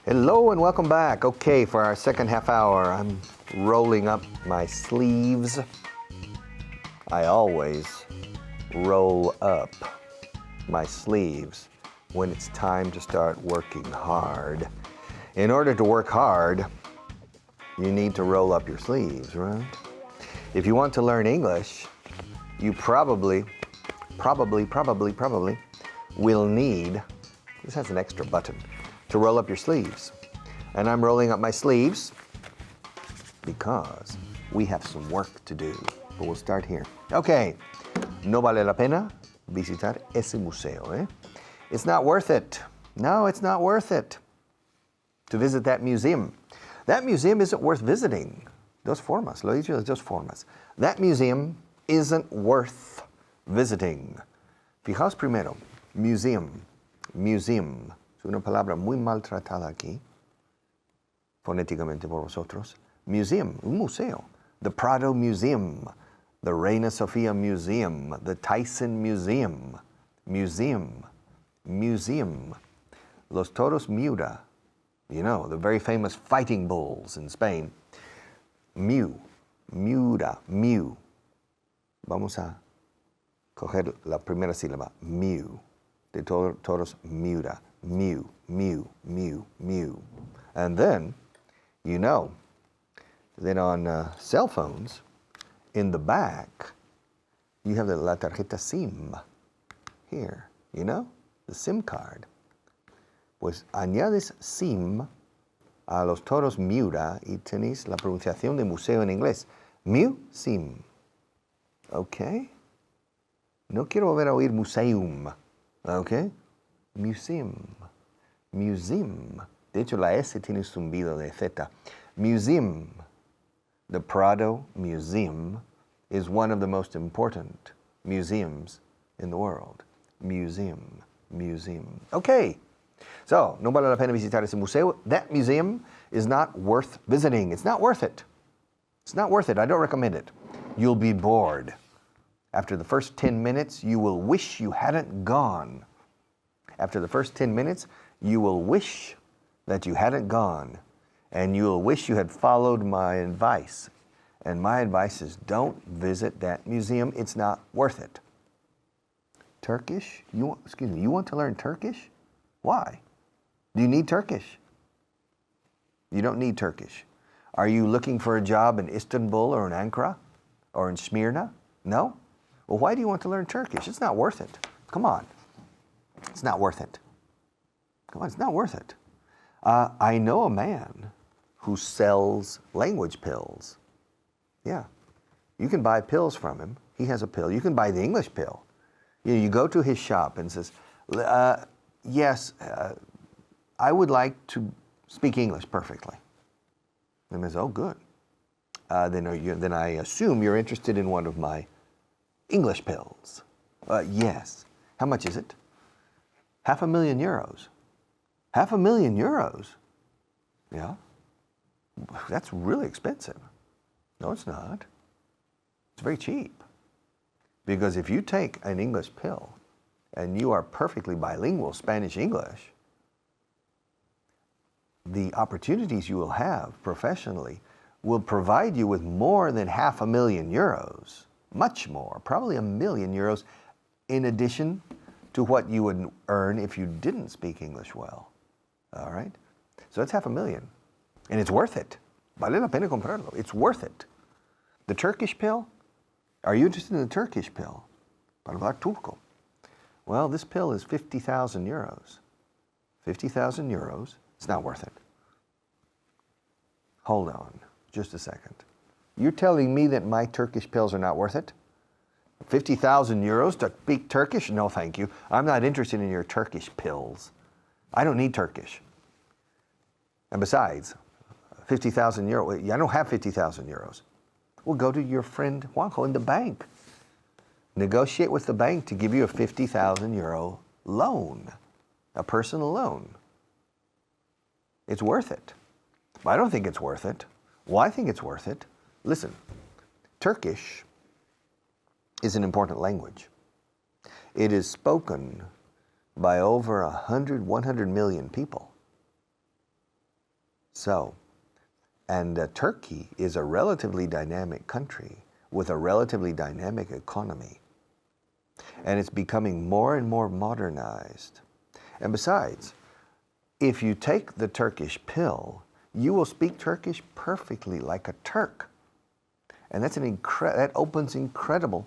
Hello and welcome back. Okay, for our second half hour, I'm rolling up my sleeves. I always roll up my sleeves when it's time to start working hard. In order to work hard, you need to roll up your sleeves, right? If you want to learn English, you probably will need, this has an extra button, to roll up your sleeves. And I'm rolling up my sleeves because we have some work to do. But we'll start here. Okay, no vale la pena visitar ese museo, eh? It's not worth it. No, it's not worth it to visit that museum. That museum isn't worth visiting. Dos formas, lo he dicho de dos formas. That museum isn't worth visiting. Fijaos primero, museum. Es una palabra muy maltratada aquí, fonéticamente por vosotros. Museum, un museo. The Prado Museum, the Reina Sofia Museum, the Tyson Museum. Museum. Los Toros Miura, you know, the very famous fighting bulls in Spain. Miura. Vamos a coger la primera sílaba, miu, de toros Miura. Miu. And then, you know, then on cell phones, in the back, you have the la tarjeta SIM here, you know, the SIM card. Pues añades SIM a los toros Miura y tenéis la pronunciación de museo en inglés. Museum. ¿Ok? No quiero volver a oír museum. ¿Ok? Museum. De hecho, la S tiene un zumbido de Z. Museum. The Prado Museum is one of the most important museums in the world. Museum. Okay. So, no vale la pena visitar ese museo. That museum is not worth visiting. It's not worth it. It's not worth it. I don't recommend it. You'll be bored. After the first 10 minutes, you will wish you hadn't gone. After the first 10 minutes, you will wish that you hadn't gone. And you will wish you had followed my advice. And my advice is don't visit that museum. It's not worth it. Turkish? You want to learn Turkish? Why? Do you need Turkish? You don't need Turkish. Are you looking for a job in Istanbul or in Ankara or in Smyrna? No? Well, why do you want to learn Turkish? It's not worth it. Come on. It's not worth it. Come on, it's not worth it. I know a man who sells language pills. Yeah. You can buy pills from him. He has a pill. You can buy the English pill. You go to his shop and says, yes, I would like to speak English perfectly. And he says, oh, good. Then I assume you're interested in one of my English pills. Yes. How much is it? €500,000. €500,000? Yeah. That's really expensive. No, it's not. It's very cheap. Because if you take an English pill and you are perfectly bilingual, Spanish-English, the opportunities you will have professionally will provide you with more than €500,000, much more, probably €1,000,000 in addition to what you would earn if you didn't speak English well. All right? So that's $500,000. And it's worth it. Vale la pena comprarlo. It's worth it. The Turkish pill? Are you interested in the Turkish pill? Para hablar turco. Well, this pill is €50,000. €50,000. It's not worth it. Hold on just a second. You're telling me that my Turkish pills are not worth it? €50,000 to speak Turkish? No, thank you. I'm not interested in your Turkish pills. I don't need Turkish. And besides, €50,000, I don't have €50,000. Well, go to your friend Juanjo in the bank. Negotiate with the bank to give you a €50,000 loan, a personal loan. It's worth it. I don't think it's worth it. Well, I think it's worth it. Listen, Turkish is an important language. It is spoken by over 100 million people. So, and Turkey is a relatively dynamic country with a relatively dynamic economy. And it's becoming more and more modernized. And besides, if you take the Turkish pill, you will speak Turkish perfectly like a Turk. And that opens incredible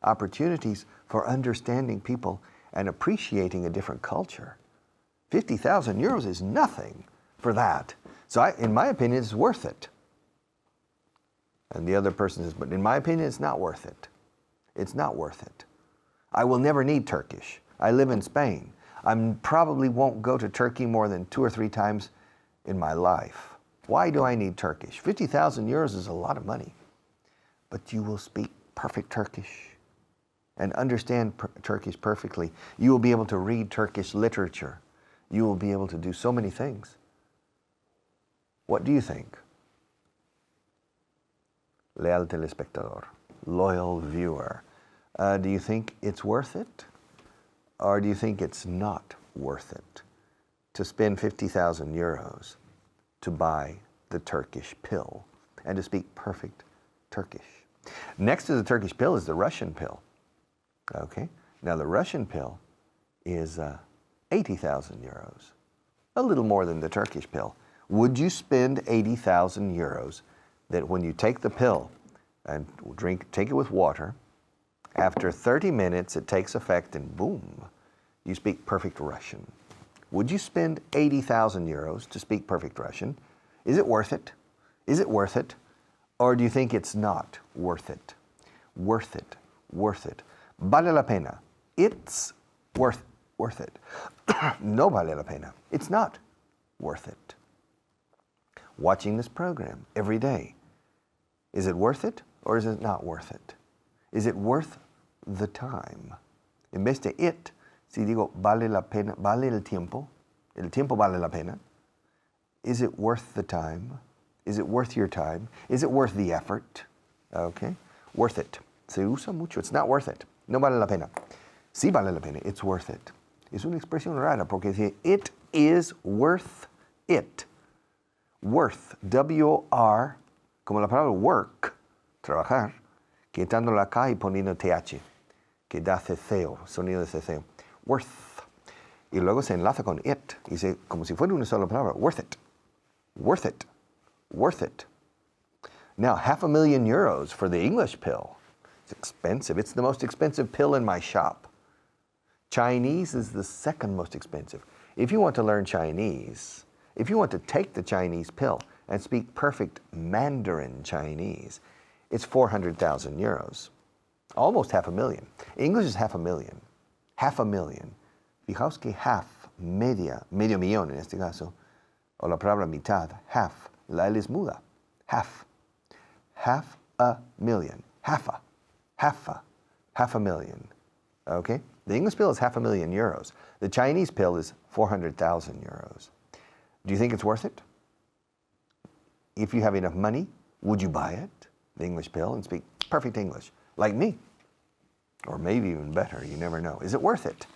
opportunities for understanding people and appreciating a different culture. 50,000 euros is nothing for that. So in my opinion, it's worth it. And the other person says, but in my opinion, it's not worth it. It's not worth it. I will never need Turkish. I live in Spain. I probably won't go to Turkey more than 2 or 3 times in my life. Why do I need Turkish? 50,000 euros is a lot of money. But you will speak perfect Turkish and understand Turkish perfectly. You will be able to read Turkish literature. You will be able to do so many things. What do you think? Leal telespectador, loyal viewer. Do you think it's worth it? Or do you think it's not worth it to spend 50,000 euros to buy the Turkish pill and to speak perfect Turkish? Next to the Turkish pill is the Russian pill. Okay, now the Russian pill is 80,000 euros, a little more than the Turkish pill. Would you spend 80,000 euros that when you take the pill and take it with water, after 30 minutes it takes effect and boom, you speak perfect Russian? Would you spend 80,000 euros to speak perfect Russian? Is it worth it? Is it worth it? Or do you think it's not worth it? Worth it, worth it. Vale la pena. It's worth it. No vale la pena. It's not worth it. Watching this program every day, is it worth it or is it not worth it? Is it worth the time? En vez de it, si digo vale la pena, vale el tiempo vale la pena. Is it worth the time? Is it worth your time? Is it worth the effort? Okay, worth it. Se usa mucho. It's not worth it. No vale la pena. Sí vale la pena. It's worth it. Es una expresión rara porque dice it is worth it. Worth, W-O-R, como la palabra work, trabajar, quitándola acá y poniendo TH, que da ceceo, sonido de ceceo. Worth. Y luego se enlaza con it, y dice, como si fuera una sola palabra, worth it, worth it, worth it. Now, 500,000 euros for the English pill. It's expensive. It's the most expensive pill in my shop. Chinese is the second most expensive. If you want to learn Chinese, if you want to take the Chinese pill and speak perfect Mandarin Chinese, it's 400,000 euros. Almost 500,000. English is 500,000. 500,000. Fijaos que half, medio millón en este caso, o la palabra mitad, half, la L es muda. Half. 500,000. Half a million. Okay? The English pill is 500,000 euros. The Chinese pill is 400,000 euros. Do you think it's worth it? If you have enough money, would you buy it, the English pill, and speak perfect English, like me? Or maybe even better, you never know. Is it worth it?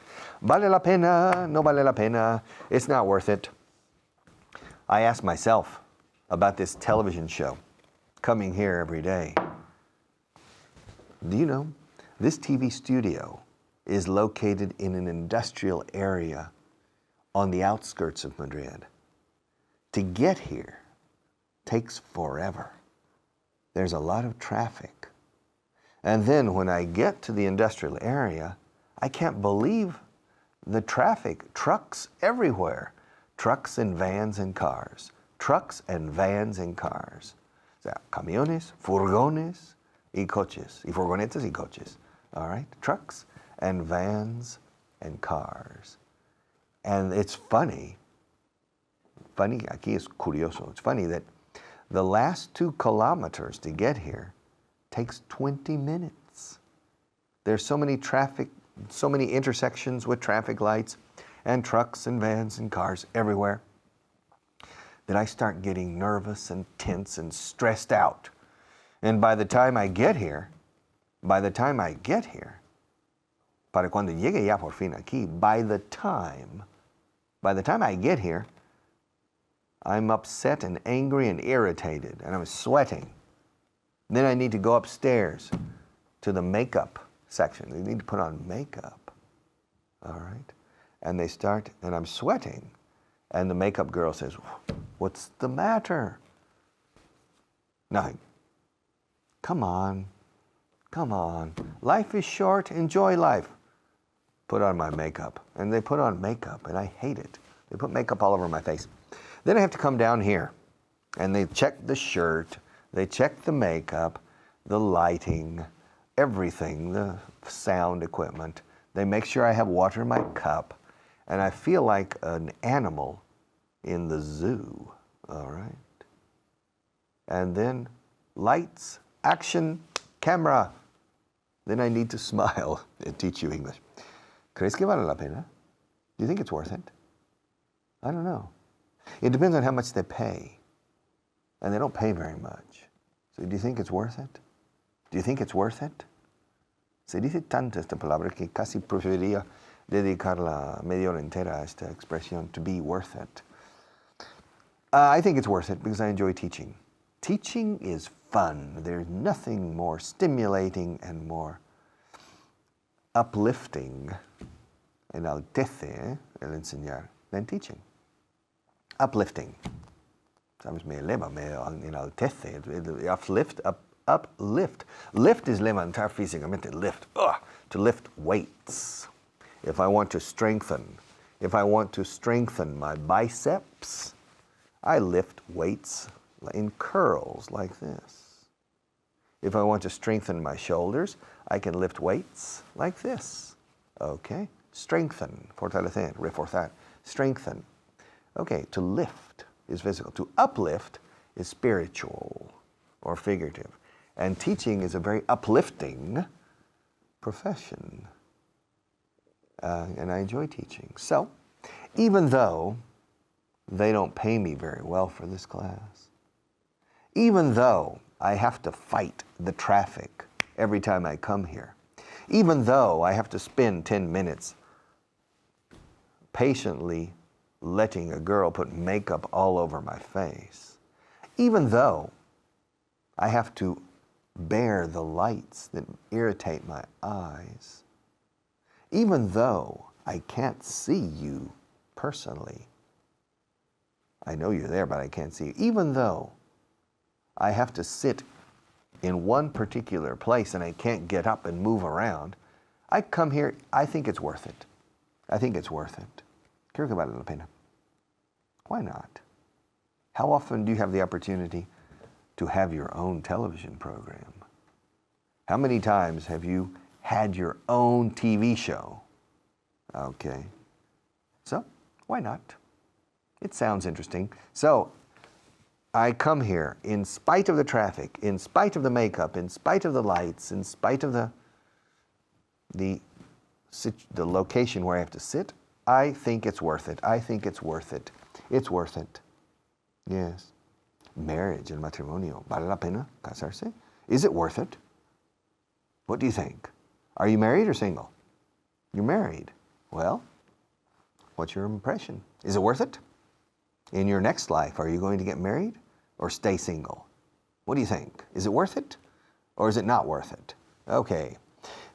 Vale la pena, no vale la pena, it's not worth it. I ask myself about this television show, coming here every day. Do you know, this TV studio is located in an industrial area on the outskirts of Madrid. To get here takes forever. There's a lot of traffic. And then when I get to the industrial area, I can't believe the traffic. Trucks everywhere. Trucks and vans and cars. Trucks and vans and cars. O sea, camiones, furgones y coches. Y furgonetas y coches. All right? Trucks and vans and cars. And it's funny, aquí es curioso, it's funny that the last 2 kilometers to get here takes 20 minutes. There's so many intersections with traffic lights and trucks and vans and cars everywhere that I start getting nervous and tense and stressed out. And by the time I get here, para cuando llegue ya por fin aquí, by the time I get here, I'm upset and angry and irritated, and I'm sweating. Then I need to go upstairs to the makeup section. They need to put on makeup, all right? And they start, and I'm sweating, and the makeup girl says, "What's the matter?" Nothing. Come on, come on. Life is short, enjoy life. Put on my makeup. And they put on makeup, and I hate it. They put makeup all over my face. Then I have to come down here, and they check the shirt, they check the makeup, the lighting, everything, the sound equipment. They make sure I have water in my cup, and I feel like an animal in the zoo, all right? And then lights, action, camera. Then I need to smile and teach you English. ¿Crees que vale la pena? Do you think it's worth it? I don't know. It depends on how much they pay. And they don't pay very much. So do you think it's worth it? Do you think it's worth it? Se dice tanto esta palabra que casi preferiría dedicar la media hora entera a esta expresión, to be worth it. I think it's worth it because I enjoy teaching. Teaching is fun. There's nothing more stimulating and more uplifting, enaltece el enseñar, than teaching. Uplifting. Sabes, me eleva, me enaltece. Uplift. Lift is levantar físicamente. Lift. To lift weights. If I want to strengthen my biceps, I lift weights in curls like this. If I want to strengthen my shoulders, I can lift weights like this. Okay? Strengthen. Fortalecer. Reforzar. Strengthen. Okay, to lift is physical. To uplift is spiritual or figurative. And teaching is a very uplifting profession. And I enjoy teaching. So, even though they don't pay me very well for this class, even though I have to fight the traffic every time I come here, even though I have to spend 10 minutes patiently letting a girl put makeup all over my face, even though I have to bear the lights that irritate my eyes, even though I can't see you personally, I know you're there, but I can't see you, even though I have to sit in one particular place and I can't get up and move around, I come here, I think it's worth it. I think it's worth it. Creo que vale la pena. Why not? How often do you have the opportunity to have your own television program? How many times have you had your own TV show? Okay. So, why not? It sounds interesting. So, I come here in spite of the traffic, in spite of the makeup, in spite of the lights, in spite of the location where I have to sit. I think it's worth it. I think it's worth it. It's worth it. Yes. Marriage, el matrimonio. ¿Vale la pena casarse? Is it worth it? What do you think? Are you married or single? You're married. Well, what's your impression? Is it worth it? In your next life, are you going to get married or stay single? What do you think? Is it worth it or is it not worth it? Okay.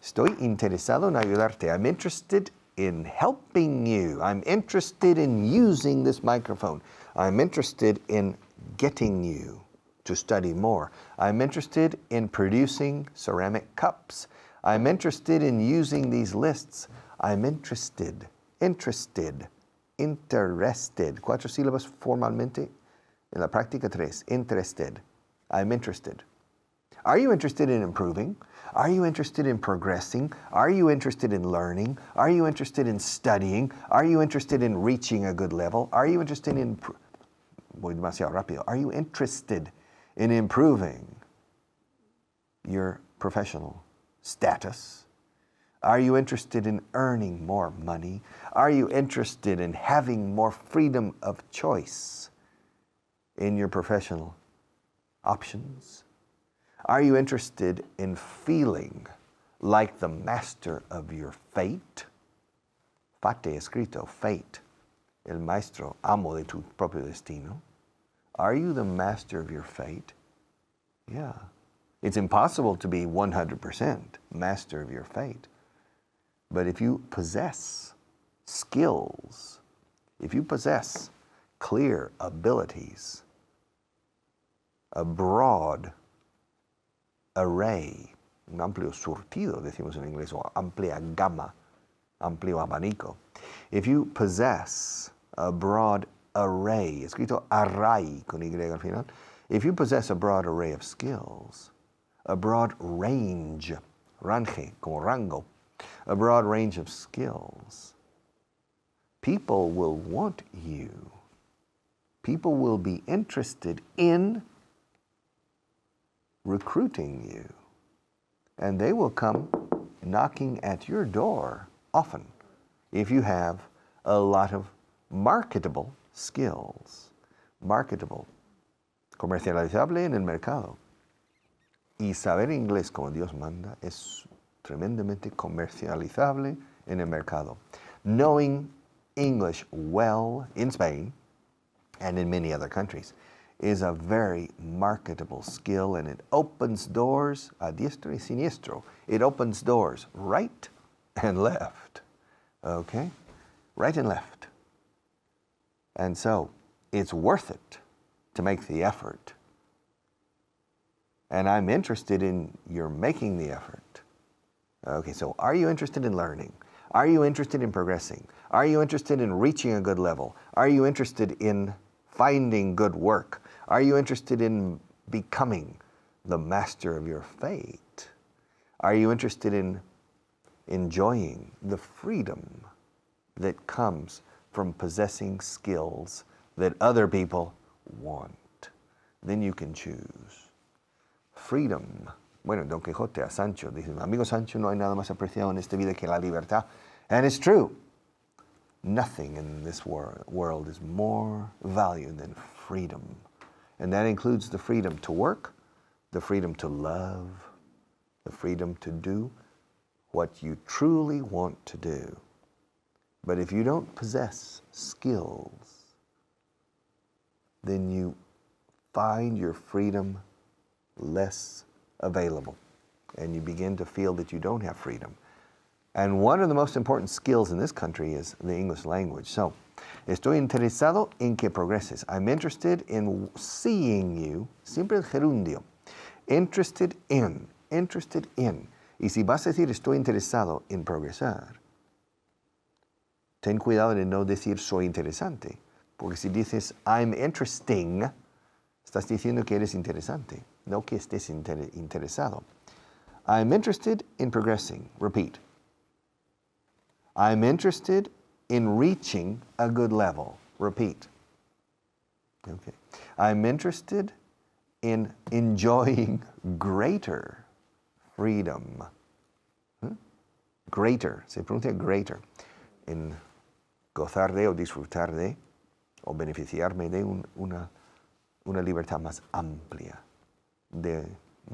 Estoy interesado en ayudarte. I'm interested in helping you. I'm interested in using this microphone. I'm interested in getting you to study more. I'm interested in producing ceramic cups. I'm interested in using these lists. I'm interested. Interested. Cuatro sílabas formalmente. En la práctica tres. Interested. I'm interested. Are you interested in improving? Are you interested in progressing? Are you interested in learning? Are you interested in studying? Are you interested in reaching a good level? Are you interested in... Voy demasiado rápido. Are you interested in improving your professional status? Are you interested in earning more money? Are you interested in having more freedom of choice in your professional options? Are you interested in feeling like the master of your fate? Fate escrito, fate. El maestro, amo de tu propio destino. Are you the master of your fate? Yeah. It's impossible to be 100% master of your fate. But if you possess skills, if you possess clear abilities, a broad array, un amplio surtido, decimos en inglés, o amplia gama, amplio abanico. If you possess a broad array, escrito array con Y al final, if you possess a broad array of skills, a broad range, range, como rango, a broad range of skills, people will want you. People will be interested in recruiting you. And they will come knocking at your door often if you have a lot of marketable skills. Marketable. Comercializable en el mercado. Y saber inglés como Dios manda es tremendamente comercializable en el mercado. Knowing English well in Spain and in many other countries is a very marketable skill, and it opens doors a diestro y siniestro. It opens doors right and left, okay? Right and left. And so it's worth it to make the effort. And I'm interested in your making the effort. Okay, so are you interested in learning? Are you interested in progressing? Are you interested in reaching a good level? Are you interested in finding good work? Are you interested in becoming the master of your fate? Are you interested in enjoying the freedom that comes from possessing skills that other people want? Then you can choose. Freedom. Bueno, Don Quijote a Sancho dice, amigo Sancho, no hay nada más apreciado en esta vida que la libertad. And it's true. Nothing in this world is more valued than freedom. And that includes the freedom to work, the freedom to love, the freedom to do what you truly want to do. But if you don't possess skills, then you find your freedom less available, and you begin to feel that you don't have freedom. And one of the most important skills in this country is the English language. So, estoy interesado en que progreses. I'm interested in seeing you, siempre el gerundio. Interested in, interested in. Y si vas a decir estoy interesado en progresar, ten cuidado de no decir soy interesante. Porque si dices I'm interesting, estás diciendo que eres interesante, no que estés interesado. I'm interested in progressing. Repeat. I'm interested in reaching a good level. Repeat. Okay. I'm interested in enjoying greater freedom. Greater, se pronuncia greater. En gozar de o disfrutar de o beneficiarme de una libertad más amplia de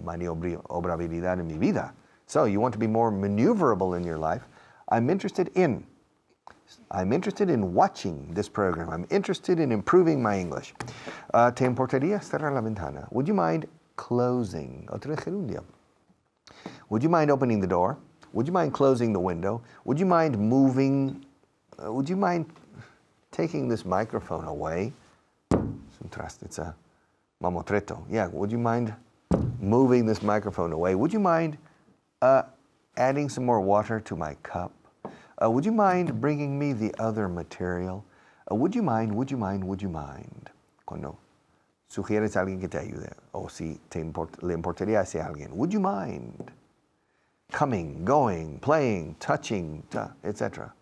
maniobrabilidad en mi vida. So you want to be more maneuverable in your life. I'm interested in watching this program. I'm interested in improving my English. ¿Te importaría cerrar la ventana? Would you mind closing? Otro gerundio. Would you mind opening the door? Would you mind closing the window? Would you mind moving? Would you mind taking this microphone away? It's a mamotreto. Yeah, would you mind moving this microphone away? Would you mind adding some more water to my cup? Would you mind bringing me the other material? Would you mind? Cuando sugieres a alguien que te ayude, o si le importaría a ese alguien, would you mind coming, going, playing, touching, etc.?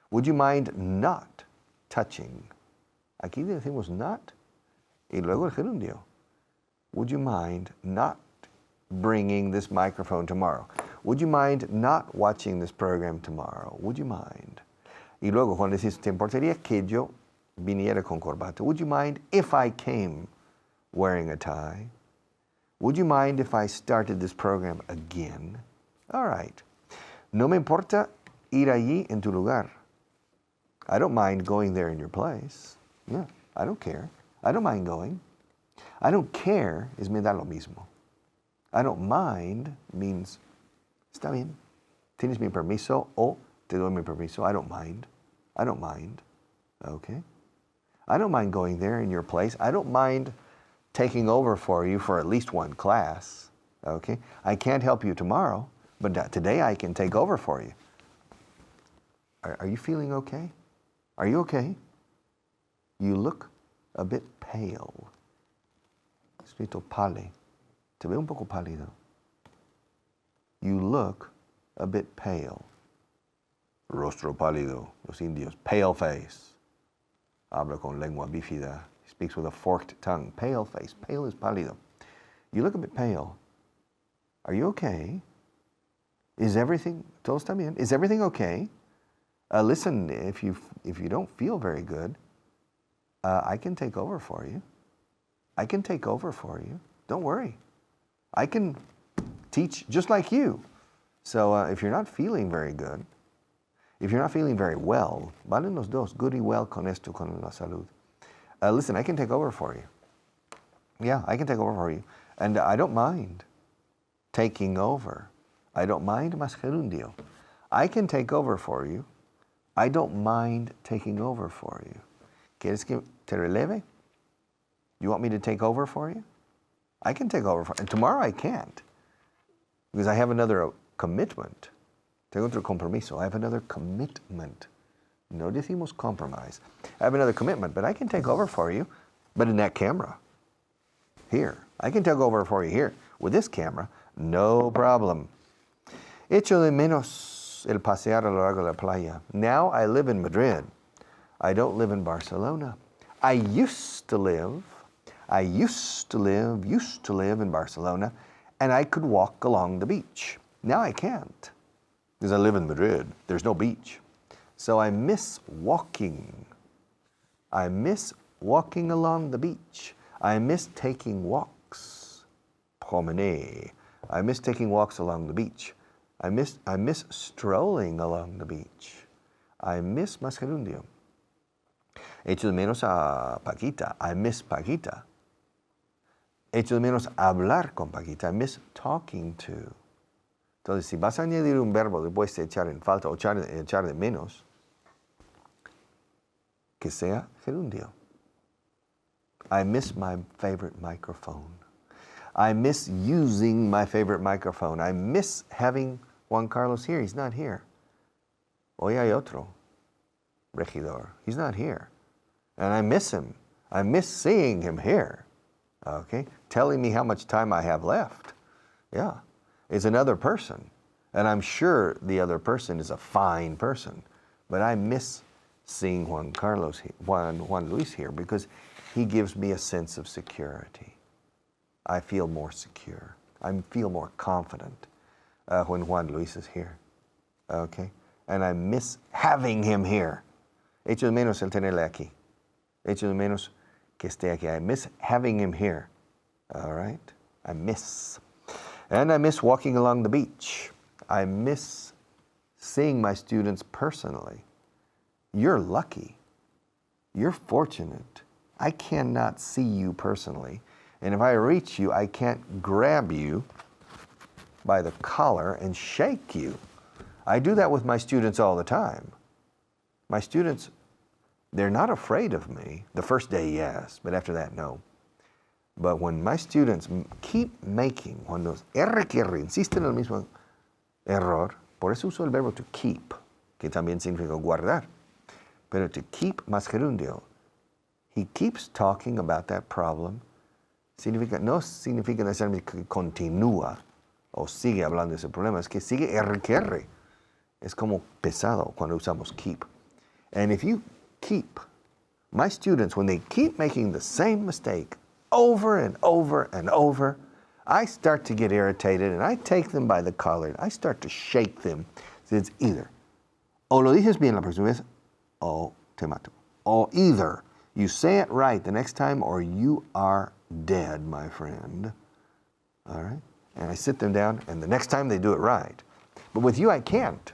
Would you mind not touching? Aquí decimos not y luego el gerundio. Would you mind not bringing this microphone tomorrow? Would you mind not watching this program tomorrow? Would you mind? Y luego cuando decís, ¿te importaría que yo viniera con corbata? Would you mind if I came wearing a tie? Would you mind if I started this program again? All right. No me importa ir allí en tu lugar. I don't mind going there in your place. Yeah, I don't care. I don't mind going. I don't care es me da lo mismo. I don't mind means, está bien. Tienes mi permiso o te doy mi permiso. I don't mind. I don't mind. Okay? I don't mind going there in your place. I don't mind taking over for you for at least one class. Okay? I can't help you tomorrow, but today I can take over for you. Are you feeling okay? Are you okay? You look a bit pale. Escrito pale. Te veo un poco pálido. You look a bit pale. Rostro pálido, los indios. Pale face. Habla con lengua bífida. Speaks with a forked tongue. Pale face. Pale is pálido. You look a bit pale. Are you okay? Is everything, todos también, is everything okay? Listen, if you don't feel very good, I can take over for you. I can take over for you. Don't worry. I can teach just like you. So if you're not feeling very good, if you're not feeling very well, valen los dos, good y well con esto, con la salud. Listen, I can take over for you. Yeah, I can take over for you. And I don't mind taking over. I don't mind más gerundio. I can take over for you. I don't mind taking over for you. ¿Quieres que te releve? You want me to take over for you? I can take over for you. And tomorrow I can't. Because I have another commitment. Tengo otro compromiso. I have another commitment. No decimos compromise. I have another commitment, but I can take over for you. But in that camera. Here. I can take over for you here. With this camera, no problem. Echo de menos el pasear a lo largo de la playa. Now I live in Madrid. I don't live in Barcelona. I used to live in Barcelona, and I could walk along the beach. Now I can't, because I live in Madrid. There's no beach. So I miss walking. I miss walking along the beach. I miss taking walks. Promener. I miss taking walks along the beach. I miss strolling along the beach. I miss más gerundio. Echo de menos a Paquita. I miss Paquita. Echo de menos hablar con Paquita. I miss talking to. Entonces, si vas a añadir un verbo después de echar en falta o echar de menos, que sea gerundio. I miss my favorite microphone. I miss using my favorite microphone. I miss having Juan Carlos here. He's not here. Hoy hay otro regidor. He's not here. And I miss him. I miss seeing him here. Okay? Telling me how much time I have left. Yeah. It's another person. And I'm sure the other person is a fine person. But I miss seeing Juan Luis here because he gives me a sense of security. I feel more secure. I feel more confident when Juan Luis is here. Okay? And I miss having him here. Echo de menos el tenerle aquí. Echo de menos que esté aquí. I miss having him here. All right? I miss. And I miss walking along the beach. I miss seeing my students personally. You're lucky. You're fortunate. I cannot see you personally. And if I reach you, I can't grab you by the collar and shake you. I do that with my students all the time. My students, they're not afraid of me. The first day, yes, but after that, no. But when my students keep making, cuando insisten en el mismo error, por eso uso el verbo to keep, que también significa guardar. Pero to keep más gerundio. He keeps talking about that problem. No significa necesariamente que continúa o sigue hablando de ese problema, es que sigue R. Es como pesado cuando usamos keep. And if you keep, my students, when they keep making the same mistake over and over and over, I start to get irritated and I take them by the collar and I start to shake them. So it's either, o lo dices bien la próxima vez, o te mato. Or either you say it right the next time or you are dead, my friend. All right? And I sit them down, and the next time they do it right. But with you, I can't.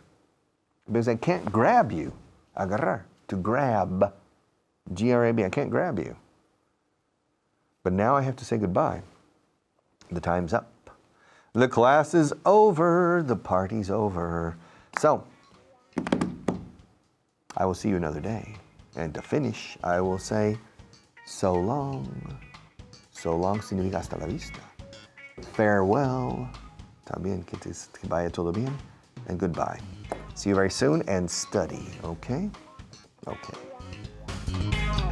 Because I can't grab you. Agarrar. To grab. G-R-A-B. I can't grab you. But now I have to say goodbye. The time's up. The class is over. The party's over. So, I will see you another day. And to finish, I will say, so long. So long significa hasta la vista. Farewell. También que vaya todo bien. And goodbye. See you very soon and study, okay? Okay.